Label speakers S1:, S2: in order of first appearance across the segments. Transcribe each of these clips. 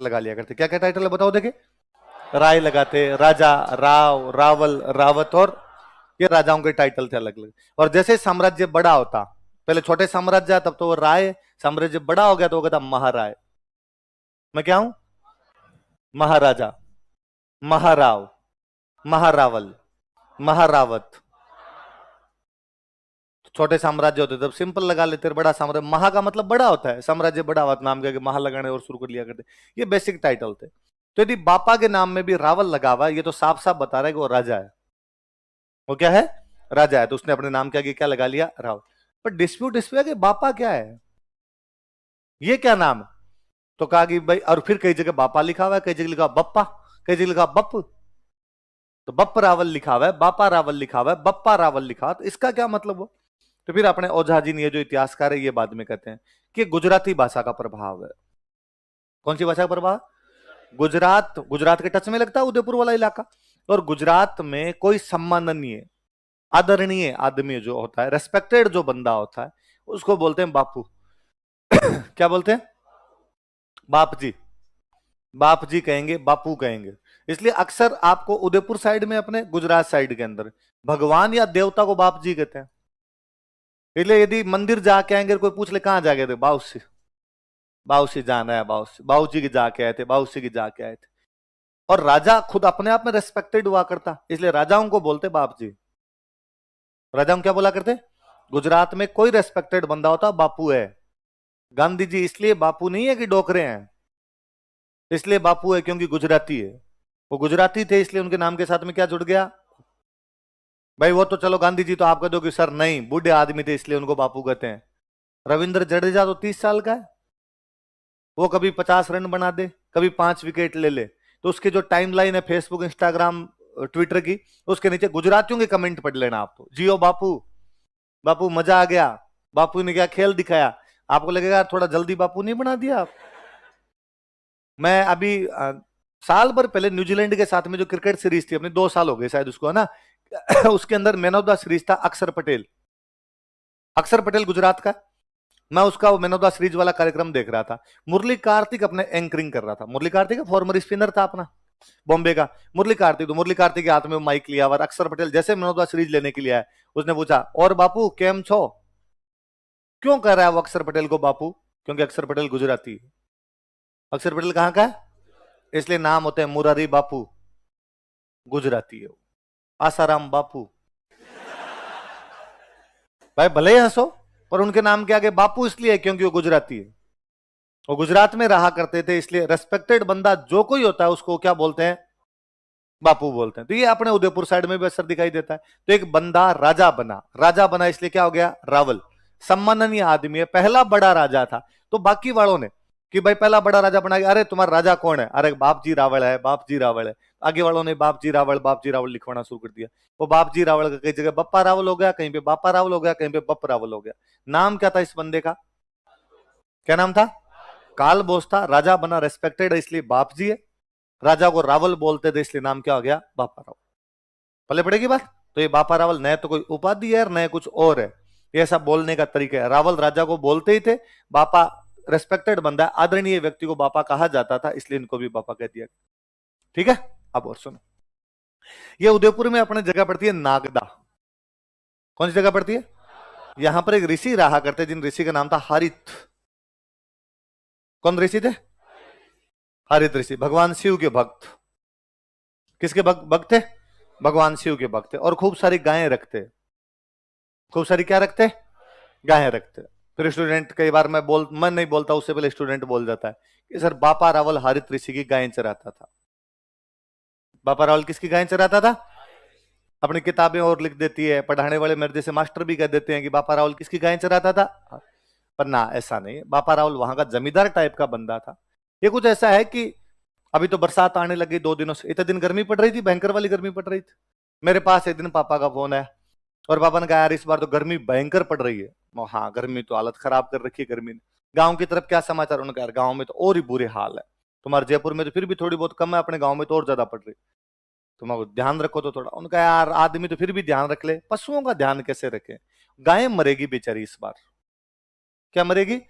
S1: लगा लिया करते। क्या क्या टाइटल है बताओ देखे। राय लगाते, राजा, राव, रावल, रावत, और ये राजाओं के टाइटल थे अलग अलग। और जैसे साम्राज्य बड़ा होता, पहले छोटे साम्राज्य तब तो वो राय, साम्राज्य बड़ा हो गया तो वो कहता महाराय। मैं क्या हूं? महाराजा, महाराव, महारावल, महारावत। छोटे साम्राज्य होते तब सिंपल लगा लेते, बड़ा साम्राज्य, महा का मतलब बड़ा होता है, साम्राज्य बड़ा हुआ नाम के महा लगाने और शुरू कर लिया करते। ये बेसिक टाइटल थे। तो यदि बापा के नाम में भी रावल लगा हुआ, ये तो साफ साफ बता रहा है कि वो राजा है। वो क्या है? राजा है। तो उसने अपने नाम के आगे क्या लगा लिया? रावल। पर डिस्प्यूट इस पे है कि बापा क्या है, ये क्या नाम है? तो कहा कि भाई, और फिर कई जगह बापा लिखा हुआ है, कई जगह लिखा बप्पा, कई जगह लिखा बप। तो बप्प रावल लिखा हुआ है, बापा रावल लिखा हुआ है, बप्पा रावल लिखा हुआ, तो इसका क्या मतलब हो? तो फिर अपने ओझा जी ने, जो इतिहासकार है, ये बाद में कहते हैं कि गुजराती भाषा का प्रभाव है। कौन सी भाषा का प्रभाव? गुजरात, गुजरात के टच में लगता है उदयपुर वाला इलाका। और गुजरात में कोई सम्माननीय, आदरणीय आदमी जो होता है, रेस्पेक्टेड जो बंदा होता है, उसको बोलते हैं बापू। क्या बोलते हैं? बाप जी। बाप जी कहेंगे, बापू कहेंगे। इसलिए अक्सर आपको उदयपुर साइड में, अपने गुजरात साइड के अंदर, भगवान या देवता को बाप जी कहते हैं। इसलिए यदि मंदिर जाके आएंगे, कोई पूछ ले कहां जाके थे, बाउसी, बाउसी जाना है, बाउसी, बाऊजी की जाके आए थे, बाउसी की जाके आए थे। और राजा खुद अपने आप में रेस्पेक्टेड हुआ करता, इसलिए राजाओं को बोलते बाप जी। राजाओं क्या बोला करते? गुजरात में कोई रेस्पेक्टेड बंदा होता बापू है। गांधी जी इसलिए बापू नहीं है कि डोकरे हैं, इसलिए बापू है क्योंकि गुजराती है। वो गुजराती थे, इसलिए उनके नाम के साथ में क्या जुड़ गया? भाई वो तो चलो गांधी जी तो आप कह दो कि सर नहीं, बूढ़े आदमी थे इसलिए उनको बापू कहते हैं। रविंद्र जडेजा तो 30 साल का है, वो कभी 50 रन बना दे, कभी 5 विकेट ले ले, तो उसके जो टाइमलाइन है फेसबुक, इंस्टाग्राम, ट्विटर की, उसके नीचे गुजरातियों के कमेंट पढ़ लेना आप, तो जियो बापू, बापू मजा आ गया, बापू ने क्या खेल दिखाया। आपको लगेगा यार थोड़ा जल्दी बापू नहीं बना दिया आप। मैं अभी साल भर पहले न्यूजीलैंड के साथ में जो क्रिकेट सीरीज थी अपनी, 2 साल हो गए शायद उसको, है ना। उसके अंदर मैन ऑफ द सीरीज था अक्षर पटेल। अक्षर पटेल गुजरात का। मैं उसका मैन ऑफ द सीरीज वाला कार्यक्रम देख रहा था। मुरली कार्तिक अपने एंकरिंग कर रहा था। मुरली कार्तिक फॉर्मर स्पिनर था अपना, बॉम्बे का। मुरली कार्तिक, तो मुरली कार्तिक के हाथ में माइक लिया, और अक्षर पटेल जैसे मैन ऑफ द सीरीज लेने के लिए आया, उसने पूछा और बापू केम छो। क्यों कह रहा है वो अक्षर पटेल को बापू? क्योंकि अक्षर पटेल गुजराती है। अक्षर पटेल कहां का है? इसलिए नाम होते हैं मुरारी बापू, गुजराती है। आसाराम बापू, भाई भले ही हंसो, पर उनके नाम के आगे बापू इसलिए है क्योंकि वो गुजराती है। वो गुजरात में रहा करते थे, इसलिए रेस्पेक्टेड बंदा जो कोई होता है उसको क्या बोलते हैं? बापू बोलते हैं। तो ये अपने उदयपुर साइड में भी असर दिखाई देता है। तो एक बंदा राजा बना, राजा बना इसलिए क्या हो गया? रावल। सम्माननीय आदमी है, पहला बड़ा राजा था। तो बाकी वालों ने कि भाई पहला बड़ा राजा बना, अरे तुम्हारा राजा कौन है? अरे बाप जी रावल है, बाप जी रावल है। आगे वालों ने बाप जी रावल, बाप जी रावल लिखवाना शुरू कर दिया। वो बाप जी रावल का कई जगह बप्पा रावल हो गया, कहीं पे बापा रावल हो गया, कहीं पे बप रावल हो गया। नाम क्या था इस बंदे का? क्या नाम था? काल बोस था। राजा बना, रेस्पेक्टेड है इसलिए बाप जी है। राजा को रावल बोलते थे इसलिए नाम क्या हो गया? बापा रावल। पल्ले पड़ेगी बात। तो ये बापा रावल न तो कोई उपाधि है, न कुछ और है, ये ऐसा बोलने का तरीका है। रावल राजा को बोलते ही थे। बापा रेस्पेक्टेड बंदा है, आदरणीय व्यक्ति को बापा कहा जाता था, इसलिए इनको भी बापा कह दिया। ठीक है। अब और सुनो, ये उदयपुर में अपने जगह पड़ती है नागदा। कौन सी जगह पड़ती है? यहां पर एक ऋषि रहा करते, जिन ऋषि का नाम था हरित। कौन ऋषि थे? हरित ऋषि, भगवान शिव के भक्त। किसके भक्त थे? भगवान शिव के भक्त थे। और खूब सारी गायें रखते। खूब सारी क्या रखते? गायें रखते। फिर स्टूडेंट, कई बार मैं नहीं बोलता, उससे पहले स्टूडेंट बोल जाता है कि सर बापा रावल हरित ऋषि की गायें चराता था। बापा रावल किसकी गायें चराता था? अपनी किताबें और लिख देती है, पढ़ाने वाले मेरे जैसे मास्टर भी कह देते हैं कि बापा रावल किसकी गायें चराता था। पर ना, ऐसा नहीं है। बापा रावल वहां का जमींदार टाइप का बंदा था। ये कुछ ऐसा है कि अभी तो बरसात आने लगी 2 दिनों से, इतने दिन गर्मी पड़ रही थी, भयंकर वाली गर्मी पड़ रही थी। मेरे पास एक दिन पापा का फोन है, और पापा ने कहा यार इस बार तो गर्मी भयंकर पड़ रही है। हाँ, गर्मी तो हालत खराब कर रखी है गर्मी ने। गांव की तरफ क्या समाचार? उन्होंने कहा यार गांव में तो और ही बुरे हाल है। तुम्हारे जयपुर में तो फिर भी थोड़ी बहुत कम है, अपने गांव में तो और ज्यादा पड़ रही। तुम ध्यान रखो तो थोड़ा। उनका यार आदमी तो फिर भी ध्यान रख ले, पशुओं का ध्यान कैसे रखे? गायें मरेगी बेचारी इस बार। क्या मरेगी?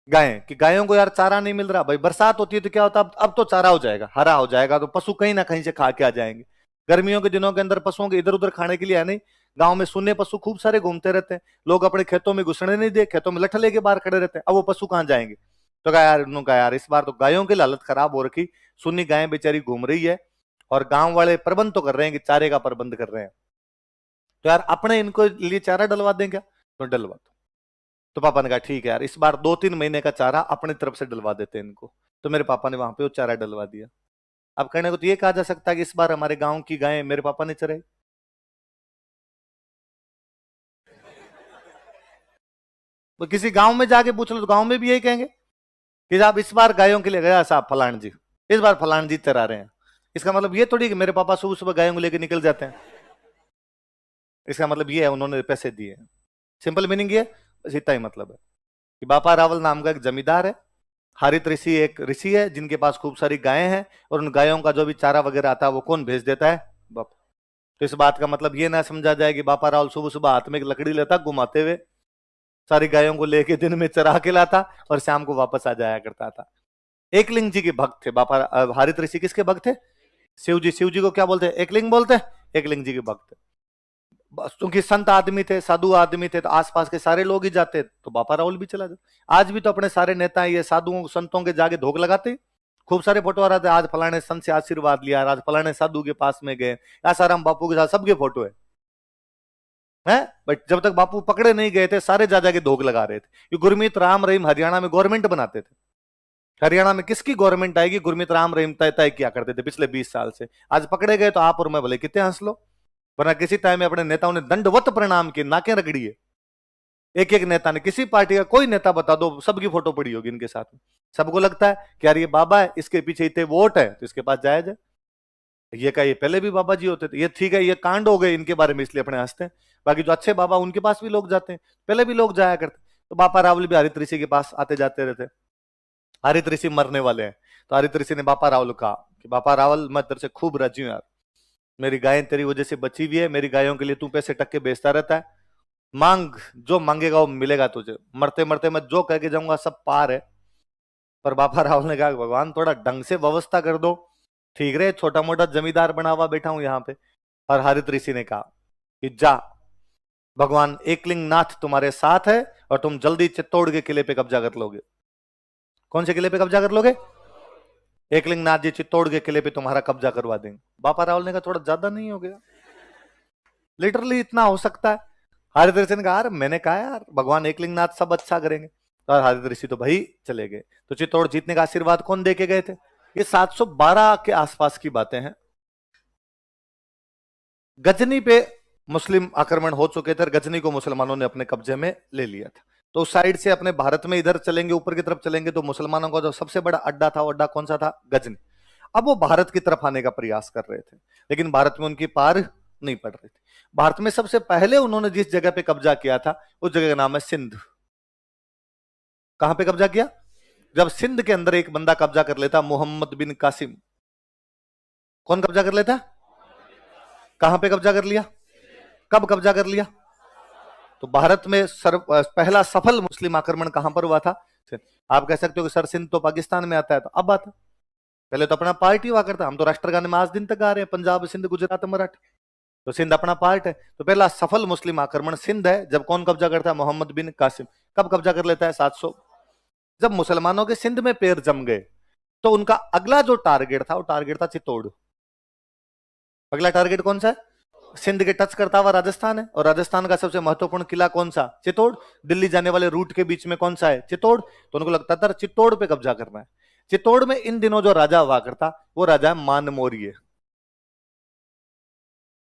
S1: गायें, कि गायों को यार चारा नहीं मिल रहा। भाई बरसात होती है तो क्या होता है, अब तो चारा हो जाएगा, हरा हो जाएगा, तो पशु कहीं ना कहीं से खा के आ जाएंगे। गर्मियों के दिनों के अंदर पशुओं के इधर उधर खाने के लिए है नहीं। गांव में सूने पशु खूब सारे घूमते रहते हैं, लोग अपने खेतों में घुसने नहीं दे, खेतों में लठ लेके बाहर खड़े रहते हैं। अब वो पशु कहाँ जाएंगे? तो कहा यार, उन्होंने कहा यार इस बार तो गायों की हालत खराब हो रखी, सुन्नी गायें बेचारी घूम रही है, और गांव वाले प्रबंध तो कर रहे हैं कि चारे का प्रबंध कर रहे हैं, तो यार अपने इनको लिए चारा डलवा दें क्या? तो डलवा दो। तो पापा ने कहा ठीक है यार, इस बार 2-3 महीने का चारा अपनी तरफ से डलवा देते हैं इनको। तो मेरे पापा ने वहां पे वो चारा डलवा दिया। अब कहने को तो ये कहा जा सकता है कि इस बार हमारे गांव की गायें मेरे पापा ने चराई। तो किसी गांव में जाके पूछ लो तो गांव में भी यही कहेंगे कि साहब इस बार गायों के लिए गया साहब फलान जी, इस बार फलान जी चरा रहे हैं। इसका मतलब ये थोड़ी कि मेरे पापा सुबह सुबह गायों को लेकर निकल जाते हैं। इसका मतलब ये है उन्होंने पैसे दिए। सिंपल मीनिंग ये, बस इतना ही मतलब है कि बापा रावल नाम का एक जमींदार है, हारित ऋषि एक ऋषि है जिनके पास खूब सारी गायें हैं, और उन गायों का जो भी चारा वगैरह आता है वो कौन भेज देता है? बाप। तो इस बात का मतलब ये ना समझा जाए कि बापा रावल सुबह सुबह हाथ में एक लकड़ी लेता घुमाते हुए सारी गायों को लेके दिन में चरा के लाता और शाम को वापस आ जाया करता था। एकलिंग जी के भक्त थे बापा हारित ऋषि। किसके भक्त थे? शिव जी। शिव जी को क्या बोलते हैं? एकलिंग बोलते हैं। एकलिंग जी के भक्त। बस क्योंकि संत आदमी थे, साधु आदमी थे, तो आसपास के सारे लोग ही जाते, तो बापा राहुल भी चला जाता। आज भी तो अपने सारे नेता ये साधुओं संतों के जाके धोख लगाते हैं। खूब सारे फोटो आ रहे थे, आज फलाने संत से आशीर्वाद लिया, आज फलाने साधु के पास में गए, आसाराम बापू के साथ सबके फोटो है। बट जब तक बापू पकड़े नहीं गए थे सारे जा जाके धोख लगा रहे थे। ये गुरमीत राम रहीम हरियाणा में गवर्नमेंट बनाते थे। हरियाणा में किसकी गवर्नमेंट आएगी? गुरमीत राम रहीम तय तय किया करते थे पिछले 20 साल से। आज पकड़े गए तो आप और मैं भले कितने हंस लो, वरना किसी टाइम में अपने नेताओं ने दंडवत प्रणाम किए, नाकें रगड़ी है। एक एक नेता ने, किसी पार्टी का कोई नेता बता दो, सबकी फोटो पड़ी होगी इनके साथ में। सबको लगता है कि यार ये बाबा है, इसके पीछे इतने वोट है तो इसके पास जाया जाए। ये का ये पहले भी बाबा जी होते थे, ये ठीक है ये कांड हो गए इनके बारे में इसलिए अपने हंसते हैं। बाकी जो अच्छे बाबा उनके पास भी लोग जाते हैं, पहले भी लोग जाया करते। तो बापा रावल भी हरित ऋषि के पास आते जाते रहते। हरित ऋषि मरने वाले हैं, तो हरित ऋषि ने बापा रावल कहा कि बापा रावल मैं तेरे से खूब राजी हूं यार, मेरी गायें तेरी वजह से बची हुई है, मेरी गायों के लिए तू पैसे टक्के बेचता रहता है, मांग जो मांगेगा वो मिलेगा तुझे, मरते मरते मैं जो कह के जाऊंगा सब पार है। पर बापा रावल ने कहा भगवान थोड़ा ढंग से व्यवस्था कर दो, ठीक रहे, छोटा मोटा जमींदार बना हुआ बैठा हूं यहाँ पे। और हरित ऋषि ने कहा कि जा, भगवान एकलिंग नाथ तुम्हारे साथ है और तुम जल्दी चित्तौड़ के किले पे कब्जा कर लोगे। कौन से किले पे कब्जा कर लोगे? एकलिंग नाथ जी चित्तौड़ के किले पे तुम्हारा कब्जा करवा देंगे। बापा रावल ने कहा थोड़ा ज्यादा नहीं हो गया? लिटरली इतना हो सकता है? हरित ऋषि ने कहा यार मैंने कहा यार भगवान एकलिंग नाथ सब अच्छा करेंगे। और हरित ऋषि तो भाई चले गए। तो चित्तौड़ जीतने का आशीर्वाद कौन दे के गए थे? ये 712 के आसपास की बातें हैं। गजनी पे मुस्लिम आक्रमण हो चुके थे, गजनी को मुसलमानों ने अपने कब्जे में ले लिया था। तो उस साइड से अपने भारत में इधर चलेंगे, ऊपर की तरफ चलेंगे, तो मुसलमानों का जो सबसे बड़ा अड्डा था वो अड्डा कौन सा था? गजनी। अब वो भारत की तरफ आने का प्रयास कर रहे थे, लेकिन भारत में उनकी पार नहीं पड़ रही थी। भारत में सबसे पहले उन्होंने जिस जगह पे कब्जा किया था उस जगह का नाम है सिंध। कहां पे कब्जा किया? जब सिंध के अंदर एक बंदा कब्जा कर लेता, मोहम्मद बिन कासिम। कौन कब्जा कर लेता? कहां पे कब्जा कर लिया? कब कब्जा कर लिया? तो भारत में पहला सफल मुस्लिम आक्रमण कहां पर हुआ था? आप कह सकते हो कि सर सिंध तो पाकिस्तान में आता है, तो अब आता, पहले तो अपना पार्ट ही हुआ करता। हम तो राष्ट्रगान में आज दिन तक गा रहे हैं, पंजाब सिंध गुजरात मराठा, तो सिंध अपना पार्ट है। तो पहला सफल मुस्लिम आक्रमण सिंध है, जब कौन कब्जा करता है? मोहम्मद बिन कासिम। कब कब्जा कर लेता है? 700। जब मुसलमानों के सिंध में पैर जम गए तो उनका अगला जो टारगेट था वो टारगेट था चित्तौड़। अगला टारगेट कौन सा है? सिंध के टच करता हुआ राजस्थान है, और राजस्थान का सबसे महत्वपूर्ण किला कौन सा? चित्तौड़। दिल्ली जाने वाले रूट के बीच में कौन सा है? चित्तौड़। तो उनको लगता था चित्तौड़ पे कब्जा करना है। चित्तौड़ में इन दिनों जो राजा हुआ करता वो राजा है मानमोरिये।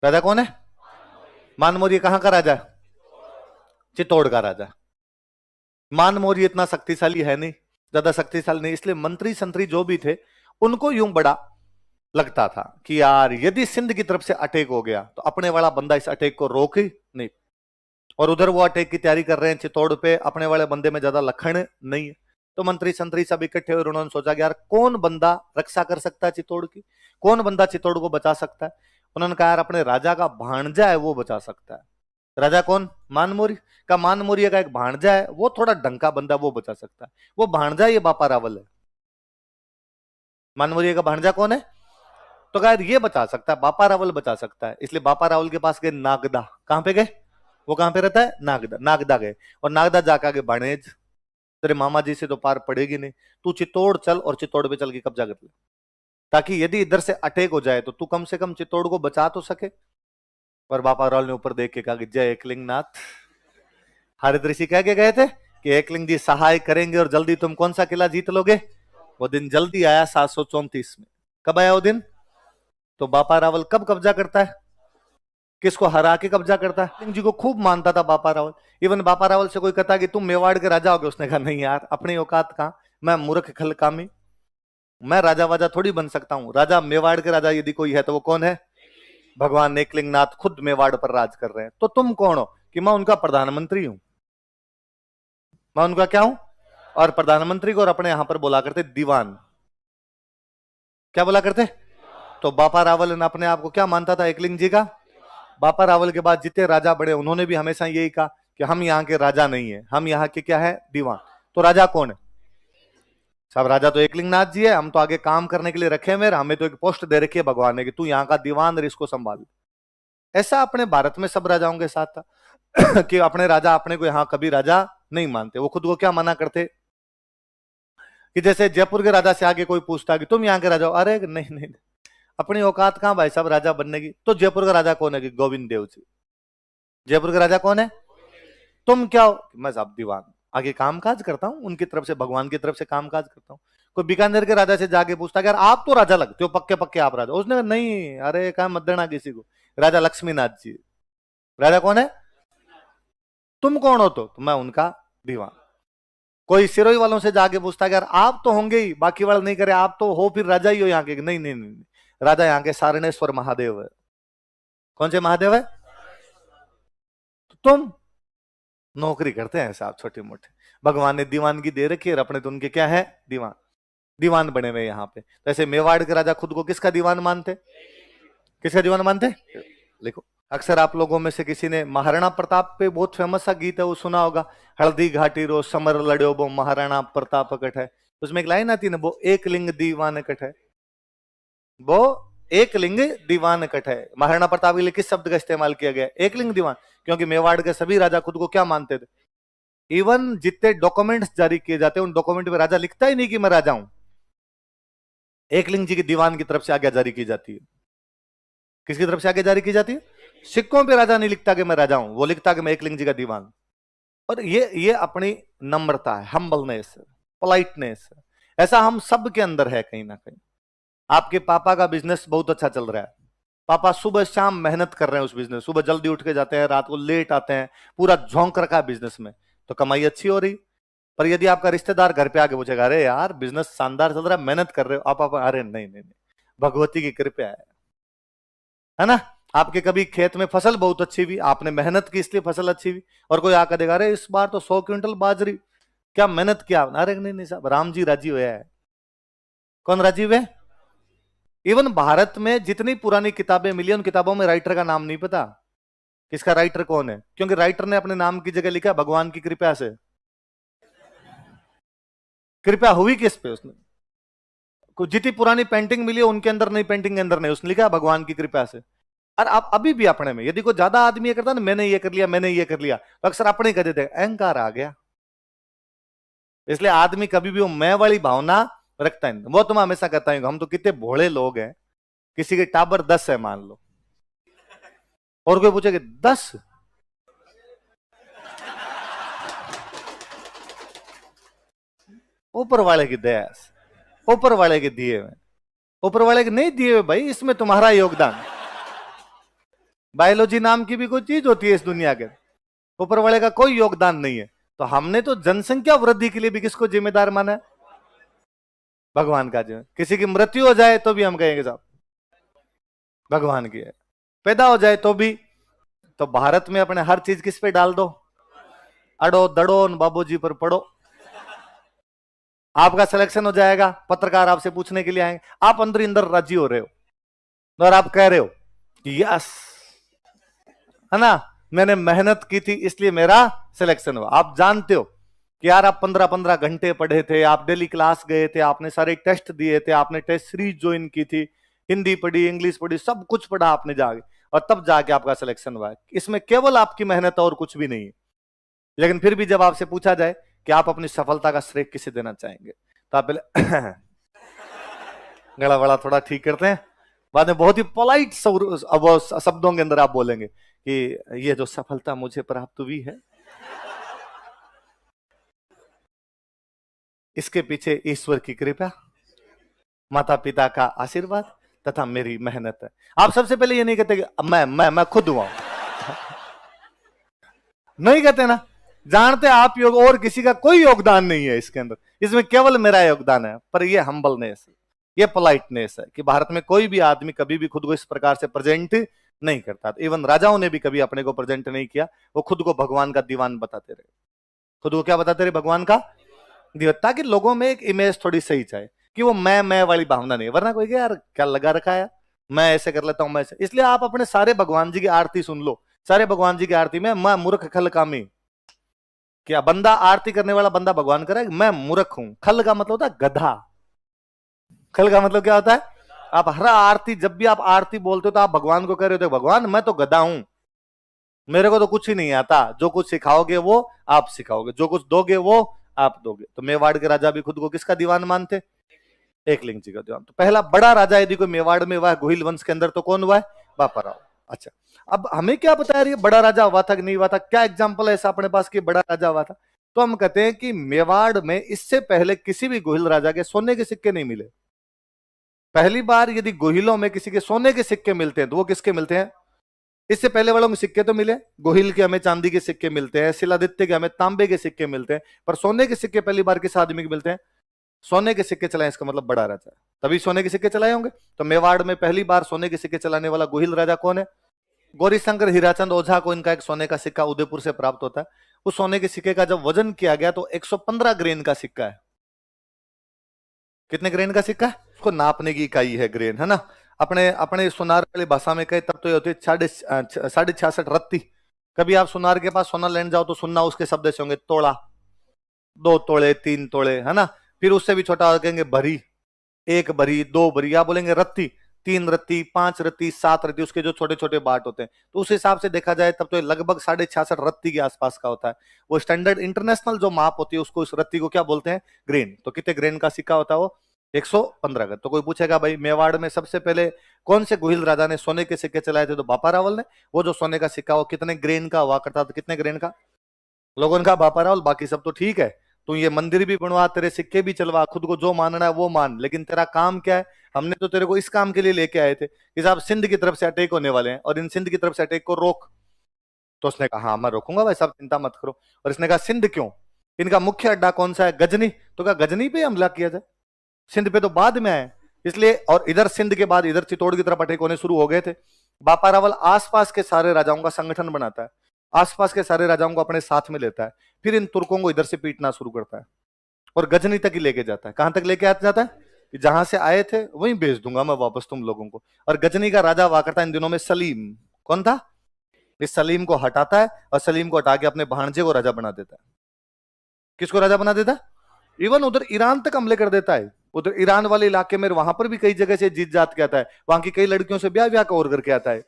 S1: राजा कौन है? मानमोरिये कहां का राजा है? चित्तौड़ का राजा। मानमोरिये इतना शक्तिशाली है नहीं, ज्यादा शक्तिशाली नहीं, इसलिए मंत्री संतरी जो भी थे उनको यूं बड़ा लगता था कि यार यदि सिंध की तरफ से अटैक हो गया तो अपने वाला बंदा इस अटैक को रोक ही नहीं, और उधर वो अटैक की तैयारी कर रहे हैं चित्तौड़ पे, अपने वाले बंदे में ज्यादा लखन नहीं है। तो मंत्री संतरी सब इकट्ठे हुए, उन्होंने सोचा कि यार कौन बंदा रक्षा कर सकता है चित्तौड़ की, कौन बंदा चित्तौड़ को बचा सकता है। उन्होंने कहा यार अपने राजा का भांजा है वो बचा सकता है। राजा कौन? मानमोरी का। मानमोरिया का एक भांजा है, वो थोड़ा डंका बंदा, वो बचा सकता है। वो भांजा ये बापा रावल है। मानमोरिया का भांजा कौन है? तो कहा ये बचा सकता है, बापा रावल बचा सकता है। इसलिए बापा रावल के पास गए नागदा। कहां पे गए? वो कहां पे रहता है? नागदा। नागदा गए और नागदा जाकर आगे बाणेज, तेरे मामा जी से तो पार पड़ेगी नहीं, तू चित्तौड़ चल और चित्तौड़ पे चल के कब्जा कर ले, ताकि यदि इधर से अटैक हो जाए तो तू कम से कम चित्तौड़ को बचा तो सके। पर बापा रावल ने ऊपर देख के कहा कि जय एकलिंग नाथ। हरित ऋषि कह के गए थे कि एकलिंग जी सहाय करेंगे और जल्दी तुम कौन सा किला जीत लोगे। वो दिन जल्दी आया 734 में। कब आया वो दिन? तो बापा रावल कब कब्जा करता है? किसको हरा के कब्जा करता है? एकलिंग जी को खूब मानता था बापा रावल। इवन बापा रावल से कोई कहता कि तुम मेवाड़ के राजा होगे, उसने कहा नहीं यार, अपनी औकात कहां, मैं मूर्ख खलकामी, मैं राजा वाजा थोड़ी बन सकता हूं। राजा मेवाड़ के राजा यदि कोई है तो वो कौन है? भगवान एकलिंग नाथ खुद मेवाड़ पर राज कर रहे हैं। तो तुम कौन हो? कि मैं उनका प्रधानमंत्री हूं। मैं उनका क्या हूं? और प्रधानमंत्री को और अपने यहां पर बोला करते दीवान। क्या बोला करते? तो बापा रावल ने अपने आप को क्या मानता था? एकलिंग जी का। बापा रावल के बाद जितने राजा बड़े उन्होंने भी हमेशा यही कहा कि हम यहाँ के राजा नहीं है, हम यहाँ के क्या है? दीवान। तो राजा कौन है? सब राजा तो एकलिंग नाथ जी है, हम तो आगे काम करने के लिए रखे हुए, हमें तो एक पोस्ट दे रखी है भगवान ने कि तू यहाँ का दीवान और इसको संभाल। ऐसा अपने भारत में सब राजाओं के साथ था कि अपने राजा अपने को यहाँ कभी राजा नहीं मानते। वो खुद को क्या माना करते कि जैसे जयपुर के राजा से आगे कोई पूछता कि तुम यहाँ के राजा हो, अरे नहीं नहीं, अपनी औकात कहां भाई साहब राजा बनने की। तो जयपुर का राजा कौन है? कि गोविंद देव जी। जयपुर का राजा कौन है? तुम क्या हो? मैं साहब दीवान, आगे काम काज करता हूं, उनकी तरफ से, भगवान की तरफ से काम काज करता हूं। कोई बीकानेर के राजा से जाके पूछता कि यार आप तो राजा लगते हो, पक्के पक्के आप राजा। उसने कहा नहीं, अरे कहा मत देना किसी को, राजा लक्ष्मीनाथ जी। राजा कौन है? तुम कौन हो? तो मैं उनका दीवान। कोई सिरोही वालों से जाके पूछता कि यार आप तो होंगे ही, बाकी वाले नहीं करे, आप तो हो फिर राजा ही हो यहाँ के। नहीं नहीं नहीं, राजा यहाँ के सारणेश्वर महादेव है। कौन से महादेव है? तो तुम नौकरी करते हैं साहब छोटे मोटे, भगवान ने दीवानगी दे रखी है, अपने तो उनके क्या है? दीवान। दीवान बने हुए यहाँ पे। तो ऐसे मेवाड़ के राजा खुद को किसका दीवान मानते? किसका दीवान मानते? लिखो। अक्सर आप लोगों में से किसी ने महाराणा प्रताप पे बहुत फेमस सा गीत है वो सुना होगा, हल्दी घाटी रो समर लड़ो वो महाराणा प्रताप कट है। उसमें एक लाइन आती है ना, वो एक लिंग दीवान कट है, वो एक लिंग दीवान कट है। महाराणा प्रताप के लिए किस शब्द का इस्तेमाल किया गया? एक लिंग दीवान। क्योंकि मेवाड़ के सभी राजा खुद को क्या मानते थे? इवन जितने डॉक्यूमेंट्स जारी किए जाते हैं उन डॉक्यूमेंट में राजा लिखता ही नहीं कि मैं राजा हूं, एकलिंग जी की दीवान की तरफ से आज्ञा जारी की जाती है। किसकी तरफ से आज्ञा जारी की जाती है? सिक्कों पे राजा नहीं लिखता कि मैं राजा हूं, वो लिखता कि मैं एकलिंग जी का दीवान। और ये अपनी नम्रता है, हम्बलनेस, पोलाइटनेस, ऐसा हम सब के अंदर है कहीं ना कहीं। आपके पापा का बिजनेस बहुत अच्छा चल रहा है, पापा सुबह शाम मेहनत कर रहे हैं उस बिजनेस, सुबह जल्दी उठ के जाते हैं, रात को लेट आते हैं, पूरा झोंक रखा है बिजनेस में, तो कमाई अच्छी हो रही। पर यदि आपका रिश्तेदार घर पे आके पूछेगा अरे यार बिजनेस शानदार चल रहा है, मेहनत कर रहे हो आप, अरे नहीं नहीं नहीं, भगवती की कृपा है ना। आपके कभी खेत में फसल बहुत अच्छी हुई, आपने मेहनत की इसलिए फसल अच्छी हुई, और कोई आकर देगा अरे इस बार तो 100 क्विंटल बाजरी, क्या मेहनत किया आपने? अरे नहीं नहीं साहब, राम जी राजी हुआ है। कौन राजी हुए? इवन भारत में जितनी पुरानी किताबें मिली उन किताबों में राइटर का नाम नहीं पता, किसका राइटर कौन है, क्योंकि राइटर ने अपने नाम की जगह लिखा भगवान की कृपा से। कृपा हुई किस पे? उसने जितनी पुरानी पेंटिंग मिली उनके अंदर नहीं, पेंटिंग के अंदर नहीं, उसने लिखा भगवान की कृपा से। और आप अभी भी अपने में यदि कोई ज्यादा आदमी ये करता ना, मैंने ये कर लिया मैंने ये कर लिया, तो अक्सर अपने ही कर देते, अहंकार आ गया। इसलिए आदमी कभी भी वो मैं वाली भावना रखता है। वो तो मैं हमेशा कहता हूं, हम तो कितने भोले लोग हैं, किसी के टाबर 10 है मान लो, और कोई पूछे कि 10, ऊपर वाले की दया, ऊपर वाले के दिए हुए, ऊपर वाले के नहीं दिए हुए भाई, इसमें तुम्हारा योगदान। बायोलॉजी नाम की भी कोई चीज होती है इस दुनिया के, ऊपर वाले का कोई योगदान नहीं है। तो हमने तो जनसंख्या वृद्धि के लिए भी किसको जिम्मेदार माना है? भगवान का। जो किसी की मृत्यु हो जाए तो भी हम कहेंगे साहब भगवान की है, पैदा हो जाए तो भी। तो भारत में अपने हर चीज किस पे डाल दो, अड़ो दड़ो बाबूजी पर पड़ो, आपका सिलेक्शन हो जाएगा, पत्रकार आपसे पूछने के लिए आएंगे, आप अंदर अंदर राजी हो रहे हो और आप कह रहे हो यस, है ना, मैंने मेहनत की थी इसलिए मेरा सिलेक्शन हुआ। आप जानते हो कि यार आप 15-15 घंटे पढ़े थे, आप डेली क्लास गए थे, आपने सारे टेस्ट दिए थे, आपने टेस्ट सीरीज ज्वाइन की थी, हिंदी पढ़ी, इंग्लिश पढ़ी, सब कुछ पढ़ा आपने जाके, और तब जाके आपका सिलेक्शन हुआ है। इसमें केवल आपकी मेहनत और कुछ भी नहीं है। लेकिन फिर भी जब आपसे पूछा जाए कि आप अपनी सफलता का श्रेय किसे देना चाहेंगे, तो आप पहले गला बड़ा थोड़ा ठीक करते हैं, बाद में बहुत ही पोलाइट शब्दों के अंदर आप बोलेंगे कि ये जो सफलता मुझे प्राप्त हुई है, इसके पीछे ईश्वर की कृपा, माता पिता का आशीर्वाद तथा मेरी मेहनत है। आप सबसे पहले ये नहीं कहते कि मैं खुद हुआ, नहीं कहते ना, जानते आप योग और किसी का कोई योगदान नहीं है इसके अंदर, इसमें केवल मेरा योगदान है। पर ये हम्बलनेस है, ये पोलाइटनेस है कि भारत में कोई भी आदमी कभी भी खुद को इस प्रकार से प्रेजेंट नहीं करता। इवन राजाओं ने भी कभी अपने को प्रेजेंट नहीं किया, वो खुद को भगवान का दीवान बताते रहे। खुद को क्या बताते रहे? भगवान का दीवान, ताकि लोगों में एक इमेज थोड़ी सही जाए कि वो मैं वाली भावना नहीं है। वरना कोई यार क्या लगा रखा है, मैं ऐसे कर लेता हूं, मैं ऐसे। इसलिए आप अपने सारे भगवान जी की आरती सुन लो, सारे भगवान जी की आरती में मैं मूर्ख खल कामी, क्या बंदा आरती करने वाला बंदा भगवान करे मैं मूर्ख हूं। खल का मतलब होता है गधा, खल का मतलब क्या होता है? आप हर आरती, जब भी आप आरती बोलते हो तो आप भगवान को कह रहे हो, भगवान मैं तो गधा हूं, मेरे को तो कुछ ही नहीं आता, जो कुछ सिखाओगे वो आप सिखाओगे, जो कुछ दोगे वो आप दोगे। तो मेवाड़ के राजा भी खुद को किसका दीवान मानते? एकलिंग जी का दीवान। तो पहला बड़ा राजा यदि कोई मेवाड़ में हुआ है गोहिल वंश के अंदर, तो कौन हुआ है? बापा राव। अच्छा, अब हमें क्या पता है ये बड़ा राजा हुआ था कि नहीं हुआ था? क्या एग्जाम्पल है ऐसा अपने पास कि बड़ा राजा हुआ था? तो हम कहते हैं कि मेवाड़ में इससे पहले किसी भी गोहिल राजा के सोने के सिक्के नहीं मिले। पहली बार यदि गोहिलों में किसी के सोने के सिक्के मिलते हैं तो वो किसके मिलते हैं? इससे पहले वालों के सिक्के तो मिले, गोहिल के हमें चांदी के सिक्के मिलते हैं, शिलादित्य के हमें तांबे के सिक्के मिलते हैं, पर सोने के सिक्के पहली बार किस आदमी के मिलते हैं? सोने के सिक्के चलाए, इसका मतलब बड़ा राजा, तभी सोने के सिक्के चलाए होंगे। तो मेवाड़ में पहली बार सोने के सिक्के चलाने वाला गोहिल राजा कौन है? गौरीशंकर हीराचंद ओझा को इनका एक सोने का सिक्का उदयपुर से प्राप्त होता है। उस सोने के सिक्के का जब वजन किया गया तो 115 ग्रेन का सिक्का है। कितने ग्रेन का सिक्का है? उसको नापने की इकाई है ग्रेन, है ना। अपने अपने सुनार वाली भाषा में कहे तब तो ये होती है 66.5 रत्ती। कभी आप सुनार के पास सोना लेने जाओ तो सुनना उसके शब्द से होंगे तोड़ा, 2 तोड़े, 3 तोड़े, है ना। फिर उससे भी छोटा कहेंगे भरी, 1 भरी, 2 भरी, आप बोलेंगे रत्ती, 3 रत्ती, 5 रत्ती, 7 रत्ती, उसके जो छोटे छोटे बाट होते हैं। तो उस हिसाब से देखा जाए तब तो ये लगभग 66.5 रत्ती के आसपास का होता है। वो स्टैंडर्ड इंटरनेशनल जो माप होती है उसको, उस रत्ती को क्या बोलते हैं? ग्रेन। तो कितने ग्रेन का सिक्का होता है वो? 115 का। तो कोई पूछेगा भाई मेवाड़ में सबसे पहले कौन से गोहिल राजा ने सोने के सिक्के चलाए थे? तो बापा रावल ने। वो जो सोने का सिक्का वो कितने ग्रेन का हुआ करता था? कितने ग्रेन का? लोगों ने कहा बापा रावल बाकी सब तो ठीक है, तू ये मंदिर भी बनवा, तेरे सिक्के भी चलवा, खुद को जो मानना है वो मान, लेकिन तेरा काम क्या है? हमने तो तेरे को इस काम के लिए लेके आए थे कि साहब सिंध की तरफ से अटैक होने वाले हैं और इन सिंध की तरफ से अटैक को रोक। तो उसने कहा हाँ मैं रोकूंगा भाई साहब, चिंता मत करो। और इसने कहा सिंध क्यों? इनका मुख्य अड्डा कौन सा है? गजनी। तो कहा गजनी पे हमला किया जाए, सिंध पे तो बाद में आए, इसलिए। और इधर सिंध के बाद इधर चित्तौड़ की तरफ अटैक होने शुरू हो गए थे। बापा रावल आसपास के सारे राजाओं का संगठन बनाता है, आसपास के सारे राजाओं को अपने साथ में लेता है, फिर इन तुर्कों को इधर से पीटना शुरू करता है और गजनी तक ही लेके जाता है। कहां तक लेके आता जाता है? कि जहां से आए थे वहीं भेज दूंगा मैं वापस तुम लोगों को। और गजनी का राजा हुआ करता इन दिनों में सलीम। कौन था? इस सलीम को हटाता है और सलीम को हटा के अपने भांजे को राजा बना देता है। किसको राजा बना देता है? इवन उधर ईरान तक हमले कर देता है। उधर ईरान वाले इलाके में वहां पर भी कई जगह से जीत जात के आता है, वहां की कई लड़कियों से ब्याह ब्याह और करके आता है।